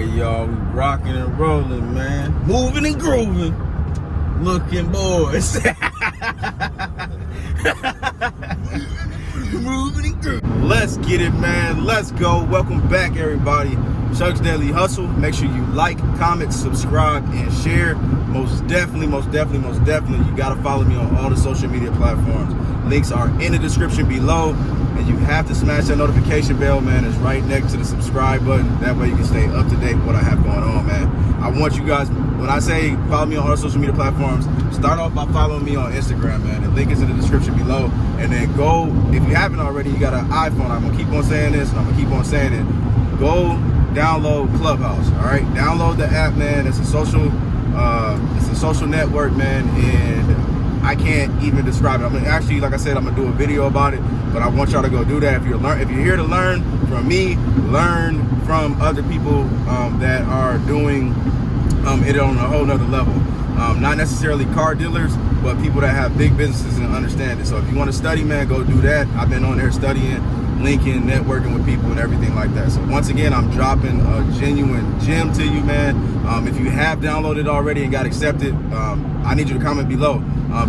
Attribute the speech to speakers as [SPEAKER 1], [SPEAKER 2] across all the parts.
[SPEAKER 1] Alright, y'all, we rocking and rolling, man. Moving and grooving. Looking boys. Moving and grooving. Let's get it, man. Let's go. Welcome back, everybody. Chuck's Daily Hustle. Make sure you like, comment, subscribe, and share. Most definitely, you gotta follow me on all the social media platforms. Links are in the description below. And you have to smash that notification bell, man. It's right next to the subscribe button. That way you can stay up to date with what I have going on, man. I want you guys, when I say follow me on all social media platforms, start off by following me on Instagram, man. The link is in the description below. And then go, if you haven't already, you got an iPhone. I'm gonna keep on saying this, and I'm gonna keep on saying it. Go download Clubhouse, all right? Download the app, man. It's a social network, man, and I can't even describe it. I'm gonna actually, like I said, I'm gonna do a video about it, but I want y'all to go do that. If you're here to learn from me, learn from other people that are doing it on a whole nother level. Not necessarily car dealers, but people that have big businesses and understand it. So if you want to study, man, go do that. I've been on there studying, linking, networking with people and everything like that. So once again, I'm dropping a genuine gem to you, man. If you have downloaded already and got accepted, I need you to comment below.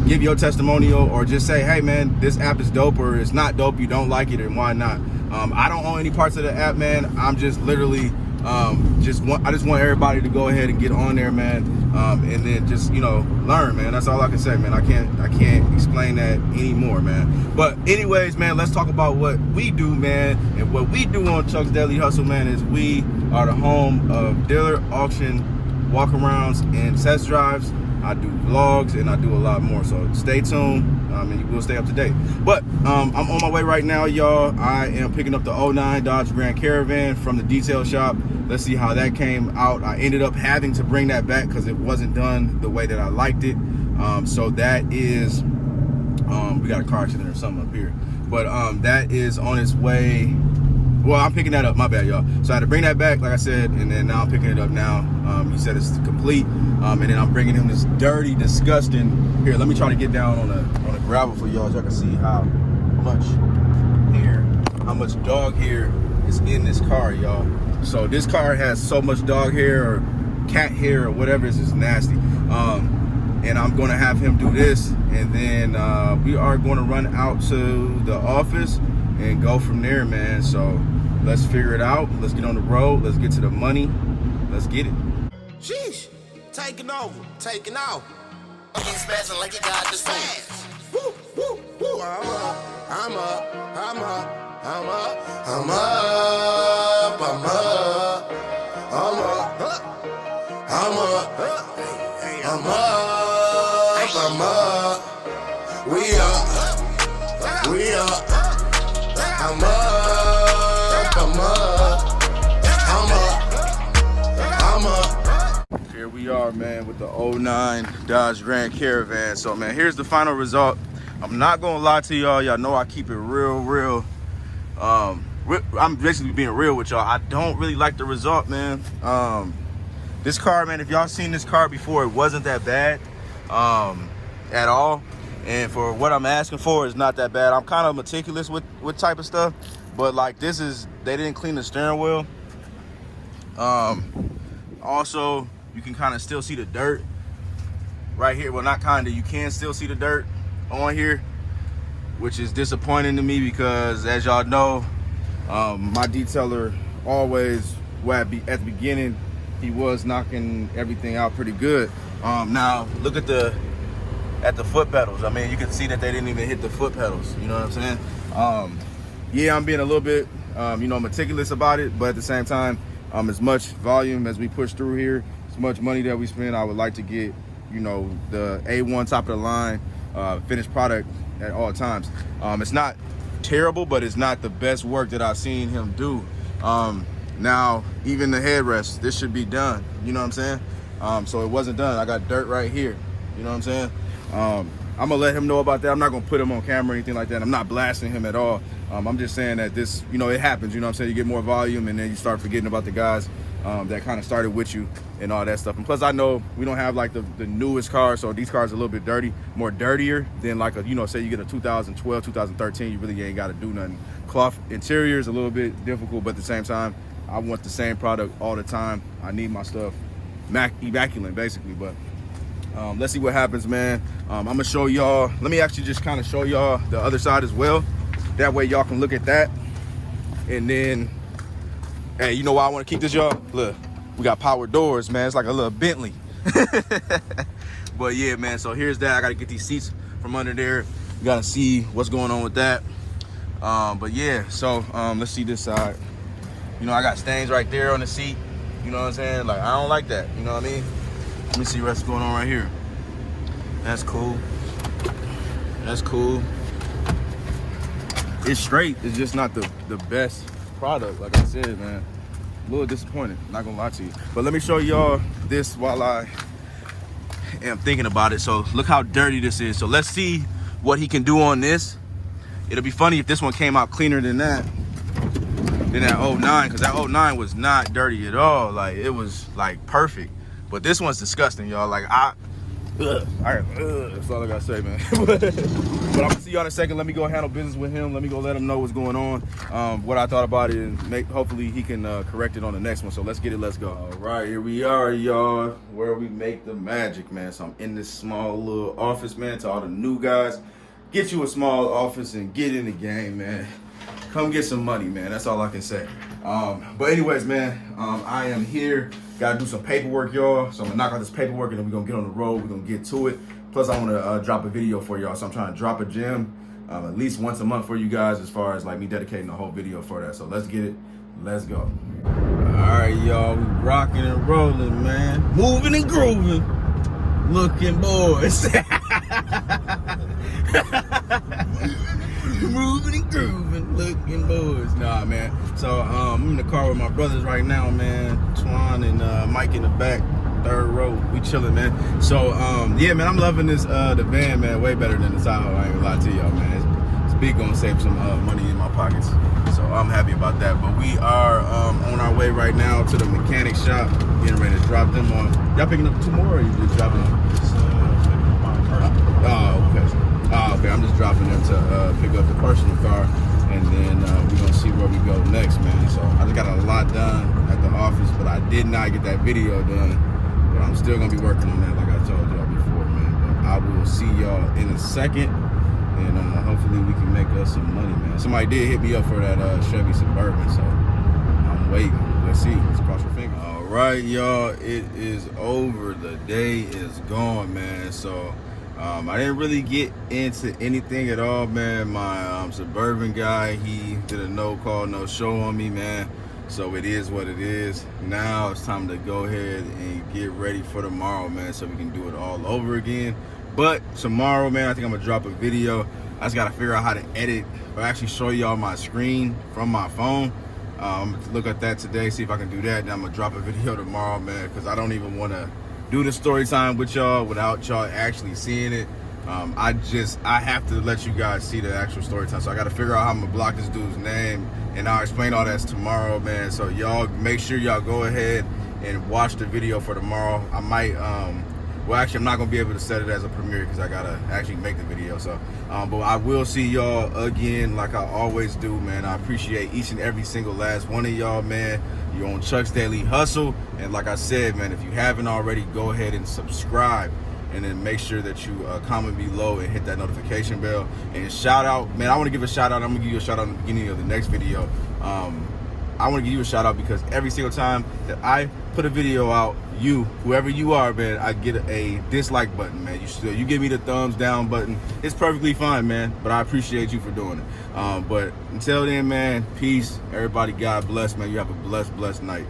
[SPEAKER 1] Give your testimonial, or just say, hey man, this app is dope, or it's not dope, you don't like it, and why not. I don't own any parts of the app, man. I'm just literally I just want everybody to go ahead and get on there, man, and then just, you know, learn, man. That's all I can say, man. I can't explain that anymore, man. But anyways, man, let's talk about what we do, man. And what we do on Chuck's Daily Hustle, man, is we are the home of dealer auction walk-arounds and test drives. I do vlogs and I do a lot more, so stay tuned, and you will stay up to date. But I'm on my way right now, y'all. I am picking up the 09 Dodge Grand Caravan from the detail shop. Let's see how that came out. I ended up having to bring that back because it wasn't done the way that I liked it. So that is, we got a car accident or something up here, but that is on its way. Well, I'm picking that up, my bad, y'all. So I had to bring that back, like I said, and then now I'm picking it up now. He said it's complete, and then I'm bringing him this dirty, disgusting. Here, let me try to get down on the gravel for y'all so I can see how much dog hair is in this car, y'all. So this car has so much dog hair or cat hair or whatever. It's just nasty. And I'm gonna have him do this, and then we are gonna run out to the office and go from there, man. So let's figure it out. Let's get on the road. Let's get to the money. Let's get it.
[SPEAKER 2] Sheesh, taking over, taking off. I'm spazzing like you got the spaz. Woo, woo, woo. I'm up, I'm up, I'm up, I'm up, I'm up, I'm up, I'm up, I'm up, I'm up, we up, we up. I'm up, I'm up, I'm up.
[SPEAKER 1] Here we are, man, with the 09 Dodge Grand Caravan. So, man, here's the final result. I'm not gonna lie to y'all. Y'all know I keep it real. I'm basically being real with y'all. I don't really like the result, man. This car, man, if y'all seen this car before, it wasn't that bad at all. And for what I'm asking for is not that bad. I'm kind of meticulous with type of stuff, but like they didn't clean the steering wheel. Also, you can kind of still see the dirt right here. Well, not kind of, you can still see the dirt on here, which is disappointing to me because, as y'all know, my detailer always, at the beginning, he was knocking everything out pretty good. Now look at the foot pedals. I mean, you can see that they didn't even hit the foot pedals. You know what I'm saying? Yeah, I'm being a little bit, meticulous about it, but at the same time, as much volume as we push through here, as much money that we spend, I would like to get, the A1 top of the line finished product at all times. It's not terrible, but it's not the best work that I've seen him do. Now, even the headrest, this should be done. You know what I'm saying? So it wasn't done. I got dirt right here. You know what I'm saying? I'm gonna let him know about that. I'm not gonna put him on camera or anything like that. I'm not blasting him at all. I'm just saying that this, it happens. You know what I'm saying? You get more volume, and then you start forgetting about the guys that kind of started with you and all that stuff. And plus, I know we don't have like the newest cars, so these cars are a little bit more dirtier than like a, say you get a 2012, 2013, you really ain't got to do nothing. Cloth interior is a little bit difficult, but at the same time, I want the same product all the time. I need my stuff immaculate, basically. But let's see what happens, man. I'm gonna show y'all. Let me actually just kind of show y'all the other side as well. That way y'all can look at that. And then, hey, you know why I want to keep this, y'all? Look, we got power doors, man. It's like a little Bentley. But yeah, man, so here's that. I gotta get these seats from under there. You gotta see what's going on with that. But yeah, so let's see this side. You know, I got stains right there on the seat. You know what I'm saying? Like, I don't like that. You know what I mean? Let me see what's going on right here. That's cool. That's cool. It's straight. It's just not the best product. Like I said, man, a little disappointed. Not gonna lie to you. But let me show y'all this while I am thinking about it. So look how dirty this is. So let's see what he can do on this. It'll be funny if this one came out cleaner than that 09, because that 09 was not dirty at all. Like, it was like perfect. But this one's disgusting, y'all. Like, that's all I gotta say, man. But I'm gonna see y'all in a second. Let me go handle business with him. Let me go let him know what's going on, what I thought about it, and hopefully he can correct it on the next one. So let's get it, let's go. All right, here we are, y'all, where we make the magic, man. So I'm in this small little office, man. To all the new guys, get you a small office and get in the game, man. Come get some money, man. That's all I can say. But anyways, man, I am here. Gotta do some paperwork, y'all. So I'm gonna knock out this paperwork and then we're gonna get on the road. We're gonna get to it. Plus, I wanna drop a video for y'all. So I'm trying to drop a gem at least once a month for you guys, as far as like me dedicating a whole video for that. So let's get it. Let's go. All right, y'all. We rocking and rolling, man. Moving and grooving. Looking boys. Moving and grooving, looking boys. Nah, man. So I'm in the car with my brothers right now, man. Twan and Mike in the back, third row. We chilling, man. So yeah, man, I'm loving this the van, man. Way better than the Tahoe. I ain't gonna lie to y'all, man. It's big, gonna save some money in my pockets. So I'm happy about that. But we are on our way right now to the mechanic shop, getting ready to drop them on. Y'all picking up 2 more, or you just dropping them? Oh, okay. Okay, I'm just dropping them to pick up the personal car, and then we're gonna see where we go next, man. So I just got a lot done at the office, but I did not get that video done. But I'm still gonna be working on that, like I told y'all before, man. But I will see y'all in a second, and hopefully we can make us some money, man. Somebody did hit me up for that Chevy Suburban, so I'm waiting. Let's see. Let's cross your fingers. All right, y'all. It is over. The day is gone, man. So I didn't really get into anything at all, man. My Suburban guy, he did a no call, no show on me, man. So it is what it is. Now it's time to go ahead and get ready for tomorrow, man, so we can do it all over again. But tomorrow, man, I think I'm gonna drop a video. I just gotta figure out how to edit or actually show y'all my screen from my phone. Look at that today, see if I can do that. Then I'm gonna drop a video tomorrow, man, because I don't even want to do the story time with y'all without y'all actually seeing it. I have to let you guys see the actual story time. So I got to figure out how I'm gonna block this dude's name, and I'll explain all that tomorrow, man. So y'all make sure y'all go ahead and watch the video for tomorrow. I might, well, actually, I'm not gonna be able to set it as a premiere because I gotta actually make the video. So, but I will see y'all again, like I always do, man. I appreciate each and every single last one of y'all, man. You're on Chuck's Daily Hustle, and like I said, man, if you haven't already, go ahead and subscribe, and then make sure that you comment below and hit that notification bell. And shout out, man, I want to give a shout out. I'm gonna give you a shout out in the beginning of the next video. I want to give you a shout out because every single time that I put a video out, whoever you are, man, I get a dislike button, man. You give me the thumbs down button. It's perfectly fine, man, but I appreciate you for doing it. But until then, man, peace. Everybody, God bless, man. You have a blessed night.